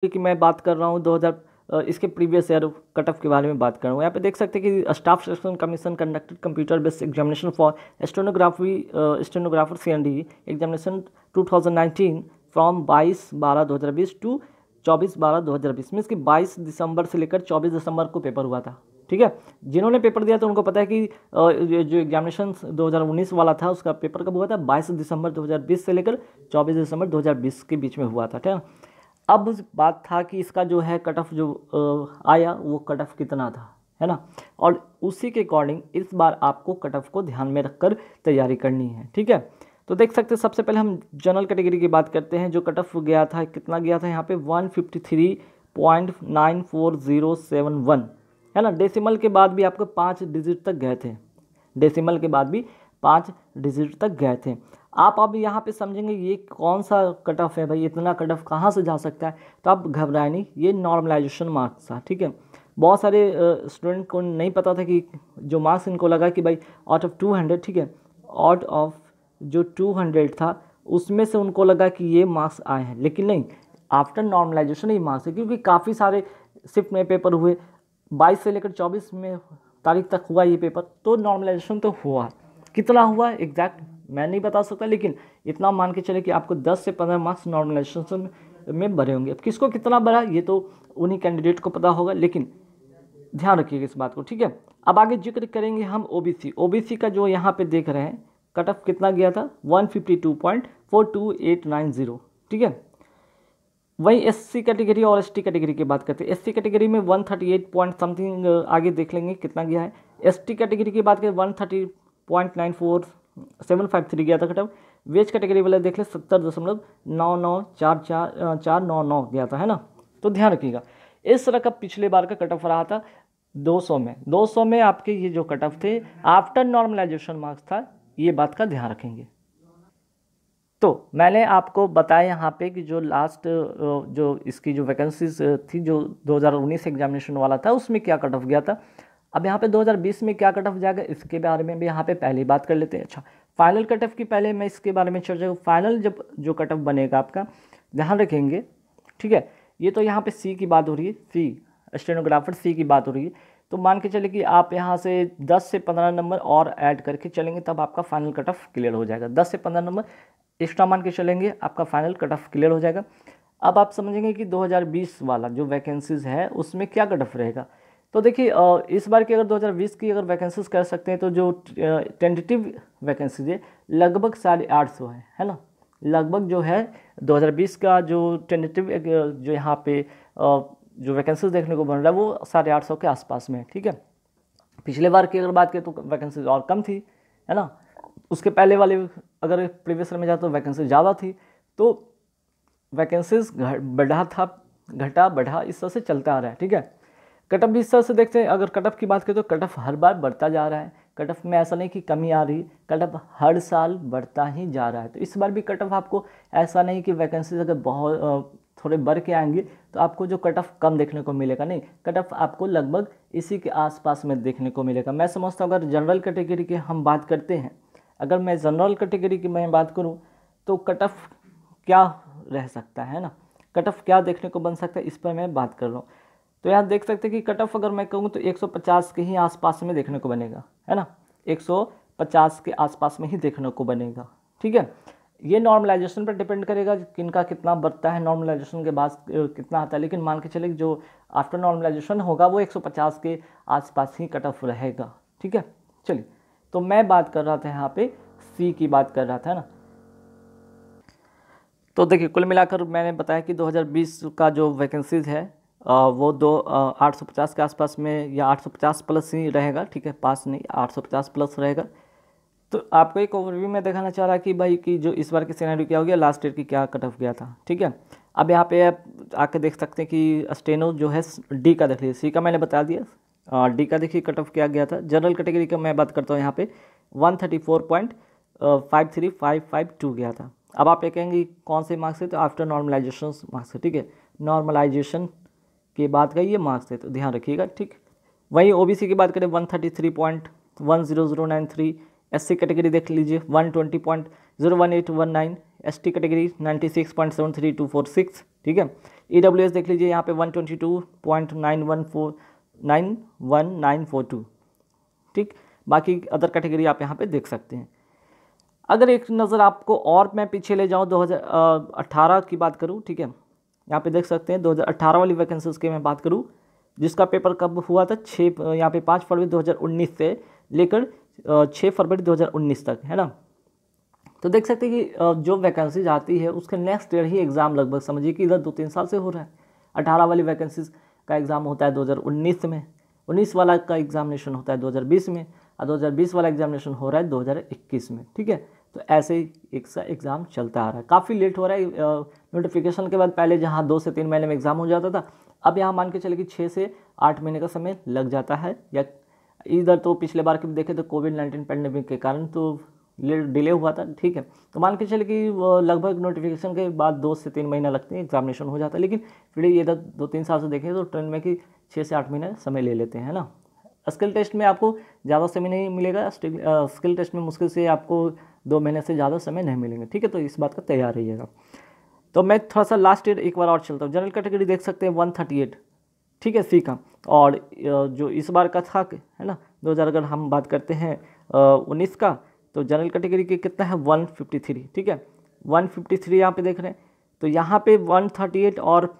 कि मैं बात कर रहा हूँ 2000 इसके प्रीवियस ईयर कट ऑफ के बारे में बात कर रहा हूँ। यहाँ पे देख सकते हैं कि staff selection commission conducted computer based examination for stenographer CND examination 2019 from 22/12/2020 to 24/12/2020 means कि 22 दिसंबर से लेकर 24 दिसंबर को पेपर हुआ था। ठीक है, जिन्होंने पेपर दिया तो उनको पता है कि जो एग्जामिनेशन 2019 वाला था उसका पेपर कब हुआ था, 22 दिसंबर 2020 से लेकर 24 दिसंबर 2020 के बीच में हुआ था। ठीक है, अब बात था कि इसका जो है कट ऑफ जो आया वो कट ऑफ कितना था, है ना, और उसी के अकॉर्डिंग इस बार आपको कट ऑफ को ध्यान में रखकर तैयारी करनी है। ठीक है, तो देख सकते हैं सबसे पहले हम जनरल कैटेगरी की बात करते हैं। जो कट ऑफ गया था, कितना गया था यहाँ पे 153.94071, है ना। डेसिमल के बाद भी आपको 5 डिजिट तक गए थे, डेसिमल के बाद भी 5 डिजिट तक गए थे। आप अब यहाँ पे समझेंगे ये कौन सा कट ऑफ है भाई, इतना कट ऑफ कहाँ से जा सकता है, तो आप घबराए नहीं, ये नॉर्मलाइजेशन मार्क्स था। ठीक है, बहुत सारे स्टूडेंट को नहीं पता था कि जो मार्क्स इनको लगा कि भाई आउट ऑफ 200, ठीक है, आउट ऑफ जो 200 था उसमें से उनको लगा कि ये मार्क्स आए हैं, लेकिन नहीं, आफ्टर नॉर्मलाइजेशन ही मार्क्स है, क्योंकि काफ़ी सारे शिफ्ट में पेपर हुए, 22 से लेकर 24 में तारीख तक हुआ ये पेपर, तो नॉर्मलाइजेशन तो हुआ। कितना हुआ एग्जैक्ट मैं नहीं बता सकता, लेकिन इतना मान के चले कि आपको 10 से 15 मार्क्स नॉर्मलाइजेशन में भरे होंगे। अब किसको कितना भरा ये तो उन्हीं कैंडिडेट को पता होगा, लेकिन ध्यान रखिएगा इस बात को। ठीक है, अब आगे जिक्र करेंगे हम ओबीसी का जो यहाँ पे देख रहे हैं कट ऑफ कितना गया था 152.42890। ठीक है, वही SC कैटेगरी और ST कैटेगरी की बात करते हैं। SC कैटेगरी में 138 पॉइंट समथिंग आगे देख लेंगे कितना गया है। ST कैटेगरी की बात करें 130.94753 गया था कट ऑफ। वेज कैटेगरी वाले देख ले 70.9944499 गया था, है ना। तो ध्यान रखिएगा इस तरह का पिछले बार का कट ऑफ रहा था 200 में आपके ये जो कट ऑफ थे आफ्टर नॉर्मलाइजेशन मार्क्स था, ये बात का ध्यान रखेंगे। तो मैंने आपको बताया यहाँ पे कि जो लास्ट जो इसकी जो वैकेंसीज थी जो 2019 एग्जामिनेशन वाला था उसमें क्या कट ऑफ गया था। अब यहाँ पे 2020 में क्या कट ऑफ जाएगा इसके बारे में भी यहाँ पे पहले बात कर लेते हैं। अच्छा, फाइनल कट ऑफ की पहले मैं इसके बारे में चर्चा, फाइनल जब जो कट ऑफ बनेगा आपका ध्यान रखेंगे। ठीक है, ये तो यहाँ पे C की बात हो रही है, C स्टेनोग्राफर C की बात हो रही है, तो मान के चले कि आप यहाँ से 10 से 15 नंबर और ऐड करके चलेंगे तब आपका फाइनल कट ऑफ क्लियर हो जाएगा। 10 से 15 नंबर एक्स्ट्रा मान के चलेंगे आपका फाइनल कट ऑफ क्लियर हो जाएगा। अब आप समझेंगे कि 2020 वाला जो वैकेंसीज है उसमें क्या कट ऑफ रहेगा। तो देखिए इस बार की अगर 2020 की अगर वैकेंसीज कर सकते हैं तो जो टेंटेटिव वैकेंसीज है लगभग 850 है ना। लगभग जो है 2020 का जो टेंटेटिव जो यहाँ पे जो वैकेंसीज देखने को बन रहा है वो 850 के आसपास में। ठीक है, पिछले बार की अगर बात करें तो वैकेंसीज और कम थी, है ना। उसके पहले वाले अगर प्रीवियस ईयर में जाए तो वैकेंसी ज़्यादा थी, तो वैकेंसीज बढ़ा था घटा बढ़ा इस तरह से चलता आ रहा है। ठीक है, कट ऑफ भी इस तरह से देखते हैं। अगर कट ऑफ की बात करें तो कट ऑफ हर बार बढ़ता जा रहा है, कट ऑफ में ऐसा नहीं कि कमी आ रही, कट ऑफ हर साल बढ़ता ही जा रहा है। तो इस बार भी कट ऑफ आपको ऐसा नहीं कि वैकेंसीज अगर बहुत थोड़े बढ़ के आएंगे तो आपको जो कट ऑफ कम देखने को मिलेगा, नहीं, कट ऑफ आपको लगभग इसी के आसपास में देखने को मिलेगा। मैं समझता हूँ अगर जनरल कैटेगरी की हम बात करते हैं, अगर मैं जनरल कैटेगरी की मैं बात करूं तो कट ऑफ क्या रह सकता है ना, कट ऑफ क्या देखने को बन सकता है इस पर मैं बात कर रहा हूँ। तो यहाँ देख सकते हैं कि कट ऑफ अगर मैं कहूँ तो 150 के ही आसपास में देखने को बनेगा, है ना, 150 के आसपास में ही देखने को बनेगा। ठीक है, ये नॉर्मलाइजेशन पर डिपेंड करेगा किनका कितना बढ़ता है, नॉर्मलाइजेशन के बाद कितना आता है, लेकिन मान के चले जो आफ्टर नॉर्मलाइजेशन होगा वो 150 के आसपास ही कट ऑफ रहेगा। ठीक है, चलिए, तो मैं बात कर रहा था यहाँ पे C की बात कर रहा था ना। तो देखिए कुल मिलाकर मैंने बताया कि 2020 का जो वैकेंसीज है वो 850 के आसपास में या 850 प्लस ही रहेगा। ठीक है, पास नहीं, 850 प्लस रहेगा। तो आपको एक ओवरव्यू में दिखाना चाह रहा कि भाई कि जो इस बार की सिनेरियो क्या हो गया, लास्ट ईयर की क्या कट ऑफ गया था। ठीक है, अब यहाँ पे आप आके देख सकते हैं कि स्टेनो जो है D का देख लीजिए, C का मैंने बता दिया, D का देखिए कट ऑफ क्या गया था। जनरल कैटेगरी का मैं बात करता हूँ यहाँ पे 134.53552 गया था। अब आप ये कहेंगे कौन से मार्क्स है, तो आफ्टर नॉर्मलाइजेशन मार्क्स है। ठीक है, नॉर्मलाइजेशन के बाद का ये मार्क्स है, तो ध्यान रखिएगा। ठीक, वहीं OBC की बात करें 133.10093, SC कैटेगरी देख लीजिए 120. 01819, ST कैटेगरी 96.73246, ठीक है। EWS देख लीजिए यहाँ पे 122.91491942, ठीक। बाकी अदर कैटेगरी आप यहाँ पे देख सकते हैं। अगर एक नज़र आपको और मैं पीछे ले जाऊँ 2018 की बात करूँ, ठीक है, यहाँ पे देख सकते हैं 2018 वाली वैकेंसीज की मैं बात करूँ, जिसका पेपर कब हुआ था, 5 फरवरी 2019 से लेकर 6 फरवरी 2019 तक, है ना। तो देख सकते हैं कि जो वैकेंसीज आती है उसके नेक्स्ट ईयर ही एग्ज़ाम लगभग समझिए कि इधर 2-3 साल से हो रहा है। 18 वाली वैकेंसीज का एग्ज़ाम होता है 2019 में, 19 वाला का एग्जामिनेशन होता है 2020 में, और 2020 वाला एग्जामिनेशन हो रहा है 2021 में, ठीक है। तो ऐसे ही एक सा एग्ज़ाम चलता आ रहा है, काफ़ी लेट हो रहा है नोटिफिकेशन के बाद। पहले जहाँ 2 से 3 महीने में एग्ज़ाम हो जाता था, अब यहाँ मान के चले कि 6 से 8 महीने का समय लग जाता है। या इधर तो पिछले बार की देखें तो कोविड-19 पैंडेमिक के कारण तो डिले हुआ था, ठीक है। तो मान के चले कि लगभग नोटिफिकेशन के बाद 2 से 3 महीना लगते हैं, एग्जामिनेशन हो जाता है। लेकिन फिर ये 2-3 साल से देखें तो ट्रेंड में कि 6 से 8 महीने समय ले लेते हैं ना। स्किल टेस्ट में आपको ज़्यादा समय नहीं मिलेगा, स्किल टेस्ट में मुश्किल से आपको 2 महीने से ज़्यादा समय नहीं मिलेंगे, ठीक है। तो इस बात का तैयार रहिएगा। तो मैं थोड़ा सा लास्ट ईयर एक बार और चलता हूँ। जनरल कैटेगरी देख सकते हैं 138, ठीक है, सी का। और जो इस बार का था, है ना, 2000 अगर हम बात करते हैं 19 का, तो जनरल कैटेगरी के कितना है 153, ठीक है। 153 यहाँ पे देख रहे हैं, तो यहाँ पे 138 और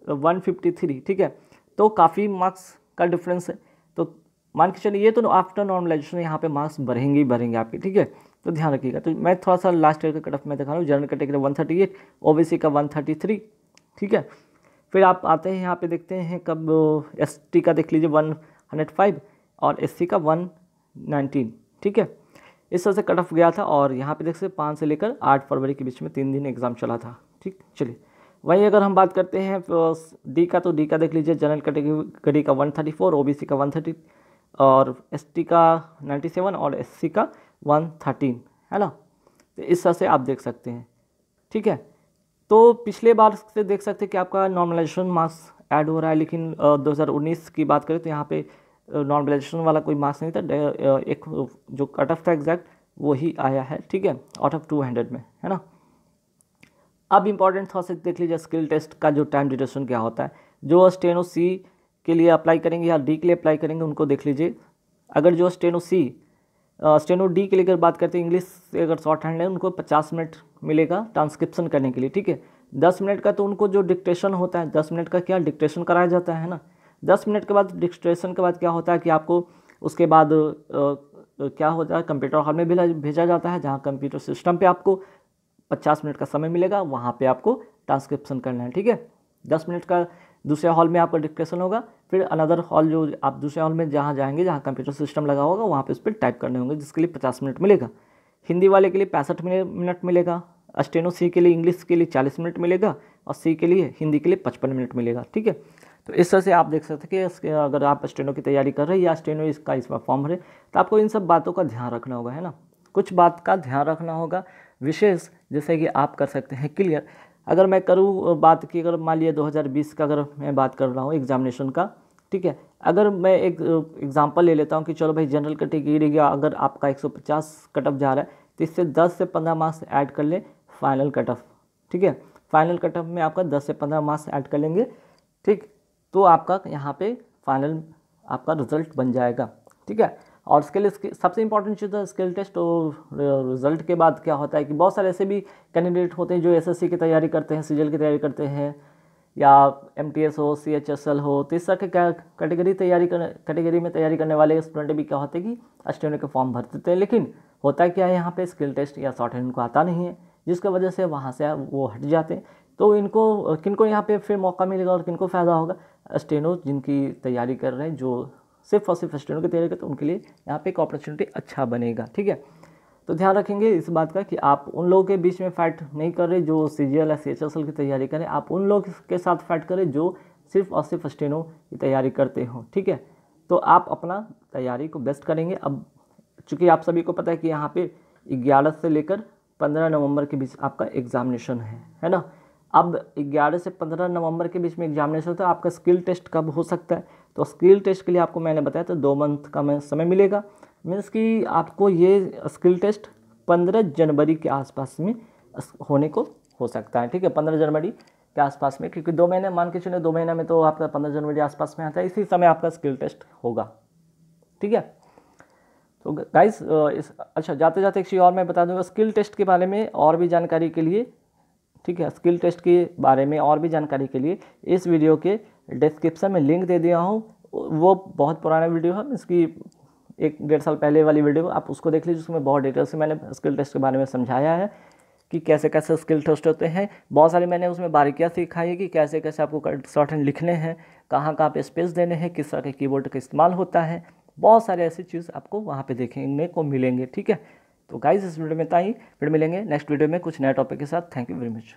153, ठीक है। तो काफ़ी मार्क्स का डिफरेंस है। तो मान के चलिए ये तो आफ्टर नॉर्मलाइजेशन यहाँ पे मार्क्स बढ़ेंगे ही बढ़ेंगे आपके, ठीक है। तो ध्यान रखिएगा। तो मैं थोड़ा सा लास्ट ईयर का कट ऑफ मैं दिखा रहा हूँ। जनरल कैटेगरी 138, OBC का 133, ठीक है। फिर आप आते हैं यहाँ पे देखते हैं कब ST का देख लीजिए 105 और SC का 119, ठीक है। इस तरह से कट ऑफ गया था। और यहाँ पे देख सकते 5 से लेकर 8 फरवरी के बीच में 3 दिन एग्ज़ाम चला था, ठीक। चलिए वहीं अगर हम बात करते हैं D का, तो D का देख लीजिए जनरल कैटेगरी का 134, OBC का 130 और ST का 97 और SC का 113, है ना। तो इस तरह से आप देख सकते हैं, ठीक है। तो पिछले बार से देख सकते हैं कि आपका नॉर्मलाइजेशन मार्क्स ऐड हो रहा है, लेकिन 2019 की बात करें तो यहाँ पे नॉर्मलाइजेशन वाला कोई मार्क्स नहीं था। एक जो कट ऑफ था एग्जैक्ट वही आया है, ठीक है, आउट ऑफ 200 में, है ना। अब इम्पॉर्टेंट थोड़ा सा देख लीजिए स्किल टेस्ट का जो टाइम ड्यूरेशन क्या होता है। जो स्टेनो C के लिए अप्लाई करेंगे या D के लिए अप्लाई करेंगे उनको देख लीजिए। अगर जो स्टेनो D के लिए अगर बात करते हैं, इंग्लिश से अगर शॉर्ट हैंड है, उनको 50 मिनट मिलेगा ट्रांसक्रिप्शन करने के लिए, ठीक है। 10 मिनट का तो उनको जो डिक्टेशन होता है, 10 मिनट का क्या डिक्टेशन कराया जाता है ना। 10 मिनट के बाद डिक्टेशन के बाद क्या होता है कि आपको उसके बाद क्या होता है, कंप्यूटर हॉल में भेजा जाता है, जहाँ कंप्यूटर सिस्टम पे आपको 50 मिनट का समय मिलेगा, वहाँ पे आपको ट्रांसक्रिप्शन करना है, ठीक है। 10 मिनट का दूसरे हॉल में आपका डिक्टेशन होगा, फिर अनदर हॉल जो आप दूसरे हॉल में जहाँ जाएंगे, जहाँ कंप्यूटर सिस्टम लगा होगा, वहाँ पे उस पर टाइप करने होंगे, जिसके लिए 50 मिनट मिलेगा। हिंदी वाले के लिए 65 मिनट मिलेगा। स्टेनो C के लिए, इंग्लिश के लिए 40 मिनट मिलेगा, और C के लिए, हिंदी के लिए 55 मिनट मिलेगा, ठीक है। तो इस तरह से आप देख सकते हैं कि अगर आप स्टेनो की तैयारी कर रहे हैं या स्टेनो इसका इसमें फॉर्म भरे, तो आपको इन सब बातों का ध्यान रखना होगा, है ना। कुछ बात का ध्यान रखना होगा विशेष, जैसे कि आप कर सकते हैं क्लियर। अगर मैं करूँ बात की, अगर मान लिया 2020 का अगर मैं बात कर रहा हूँ एग्जामिनेशन का, ठीक है। अगर मैं एक एग्जांपल ले लेता हूँ कि चलो भाई जनरल कैटेगरी का अगर आपका 150 कट ऑफ जा रहा है, तो इससे 10 से 15 मार्क्स ऐड कर ले फाइनल कट ऑफ, ठीक है। फाइनल कट ऑफ में आपका 10 से 15 मार्क्स ऐड कर लेंगे, ठीक, तो आपका यहाँ पे फाइनल आपका रिजल्ट बन जाएगा, ठीक है। और स्किल सबसे इंपॉर्टेंट चीज़ है स्किल टेस्ट। और रिजल्ट के बाद क्या होता है कि बहुत सारे ऐसे भी कैंडिडेट होते हैं जो SSC की तैयारी करते हैं, CGL की तैयारी करते हैं, या MTS हो, CHSL हो, तो इस तरह के कैटेगरी में तैयारी करने वाले स्टूडेंट भी क्या होते हैं कि स्टेनो के फॉर्म भर देते हैं। लेकिन होता क्या है, यहाँ पे स्किल टेस्ट या शॉर्ट हैंड इनको आता नहीं है, जिसकी वजह से वहाँ से वो हट जाते हैं। तो इनको किनको यहाँ पे फिर मौका मिलेगा और किनको फ़ायदा होगा, स्टेनो जिनकी तैयारी कर रहे हैं, जो सिर्फ और सिर्फ स्टेनो की तैयारी करते हैं, उनके लिए यहाँ पे एक अपॉर्चुनिटी अच्छा बनेगा, ठीक है। तो ध्यान रखेंगे इस बात का कि आप उन लोगों के बीच में फाइट नहीं कर रहे जो CGL या CHSL की तैयारी करें, आप उन लोगों के साथ फाइट करें जो सिर्फ और सिर्फ स्टेनो की तैयारी करते हो, ठीक है। तो आप अपना तैयारी को बेस्ट करेंगे। अब चूँकि आप सभी को पता है कि यहाँ पे 11 से लेकर 15 नवंबर के बीच आपका एग्जामिनेशन है ना। अब 11 से 15 नवंबर के बीच में एग्जामिनेशन होता है। आपका स्किल टेस्ट कब हो सकता है, तो स्किल टेस्ट के लिए आपको मैंने बताया तो 2 मंथ का समय मिलेगा। मीन्स कि आपको ये स्किल टेस्ट 15 जनवरी के आसपास में होने को हो सकता है। ठीक है, 15 जनवरी के आसपास में, क्योंकि 2 महीने मान के चलिए, 2 महीना में तो आपका 15 जनवरी आसपास में आता है, इसी समय आपका स्किल टेस्ट होगा। ठीक है, तो गाइस अच्छा जाते जाते एक चीज़ और मैं बता दूंगा स्किल टेस्ट के बारे में और भी जानकारी के लिए। ठीक है, स्किल टेस्ट के बारे में और भी जानकारी के लिए इस वीडियो के डिस्क्रिप्शन में लिंक दे दिया हूँ। वो बहुत पुराना वीडियो है, इसकी 1-1.5 साल पहले वाली वीडियो, आप उसको देख लीजिए। उसमें बहुत डिटेल से मैंने स्किल टेस्ट के बारे में समझाया है कि कैसे कैसे स्किल टेस्ट होते हैं। बहुत सारी मैंने उसमें बारीकियाँ सिखाई है कि कैसे कैसे आपको शॉर्ट हैंड लिखने हैं, कहाँ कहाँ पे स्पेस देने हैं, किस तरह के कीबोर्ड का इस्तेमाल होता है। बहुत सारे ऐसी चीज़ आपको वहाँ पे देखने को मिलेंगे। ठीक है, तो गाइस इस वीडियो में इतना ही, फिर मिलेंगे नेक्स्ट वीडियो में कुछ नए टॉपिक के साथ। Thank you very much.